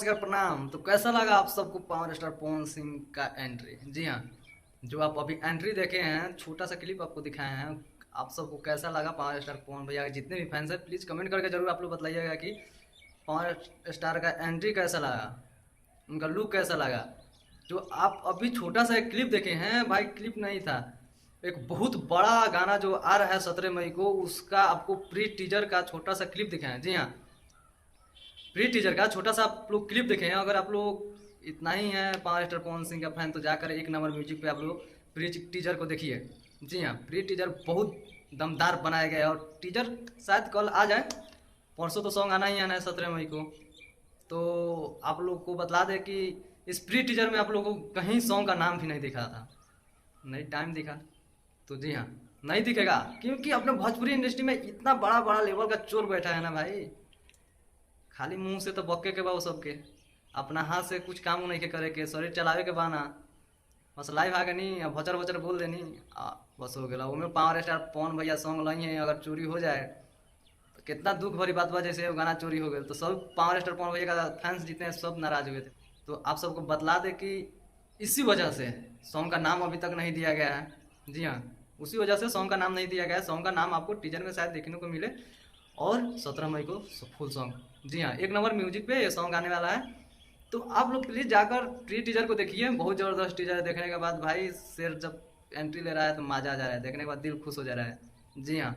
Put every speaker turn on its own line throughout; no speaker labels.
नमस्कार प्रणाम। तो कैसा लगा आप सबको पावर स्टार पवन सिंह का एंट्री? जी हाँ, जो आप अभी एंट्री देखे हैं, छोटा सा क्लिप आपको दिखाए हैं, आप सबको कैसा लगा पावर स्टार पवन भैया के? जितने भी फैंस हैं प्लीज़ कमेंट करके जरूर आप लोग बताइएगा कि पावर स्टार का एंट्री कैसा लगा, उनका लुक कैसा लगा। जो आप अभी छोटा सा एक क्लिप देखे हैं भाई, क्लिप नहीं था, एक बहुत बड़ा गाना जो आ रहा है 17 मई को, उसका आपको प्री टीजर का छोटा सा क्लिप दिखाएं। जी हाँ, प्री टीजर का छोटा सा आप लोग क्लिप देखे हैं। अगर आप लोग इतना ही है पावर स्टार पवन सिंह का फैन तो जाकर एक नंबर म्यूजिक पे आप लोग प्री टीजर को देखिए। जी हाँ, प्री टीजर बहुत दमदार बनाया गया है और टीजर शायद कल आ जाए, परसों तो सॉन्ग आना ही आना है 17 मई को। तो आप लोग को बतला दें कि इस प्री टीजर में आप लोगों को कहीं सॉन्ग का नाम भी नहीं दिखा था, नहीं टाइम दिखा। तो जी हाँ, नहीं दिखेगा क्योंकि अपने भोजपुरी इंडस्ट्री में इतना बड़ा बड़ा लेवल का चोर बैठा है ना भाई, खाली मुंह से तो बक्के के बा वो सबके, अपना हाथ से कुछ काम नहीं के करे के, शरीर चलावे के बाना, बस लाइव आके नहीं भचर भचर बोल देनी बस हो गया। उनमें पावर स्टार पवन भैया सॉन्ग लाई है, अगर चोरी हो जाए तो कितना दुख भरी बात बा। जैसे वो गाना चोरी हो गया तो सब पावर स्टार पवन भैया का फैंस जितने हैं सब नाराज हुए थे। तो आप सबको बतला दे कि इसी वजह से सॉन्ग का नाम अभी तक नहीं दिया गया है। जी हाँ, उसी वजह से सॉन्ग का नाम नहीं दिया गया है। सॉन्ग का नाम आपको टीजर में शायद देखने को मिले, और 17 मई को फुल सॉन्ग। जी हाँ, एक नंबर म्यूजिक पे ये सॉन्ग आने वाला है। तो आप लोग प्लीज़ जाकर प्री टीजर को देखिए, बहुत ज़बरदस्त टीजर है। देखने के बाद भाई शेर जब एंट्री ले रहा है तो मजा आ जा रहा है, देखने के बाद दिल खुश हो जा रहा है। जी हाँ,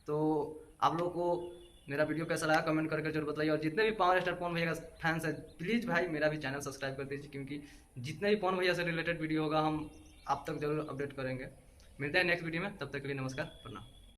तो आप लोग को मेरा वीडियो कैसा लगा कमेंट करके जरूर बताइए, और जितने भी पावर स्टार पवन भैया का फैंस है प्लीज़ भाई मेरा भी चैनल सब्सक्राइब कर दीजिए, क्योंकि जितने भी पवन भैया से रिलेटेड वीडियो होगा हम आप तक जरूर अपडेट करेंगे। मिलते हैं नेक्स्ट वीडियो में, तब तक के लिए नमस्कार प्रणाम।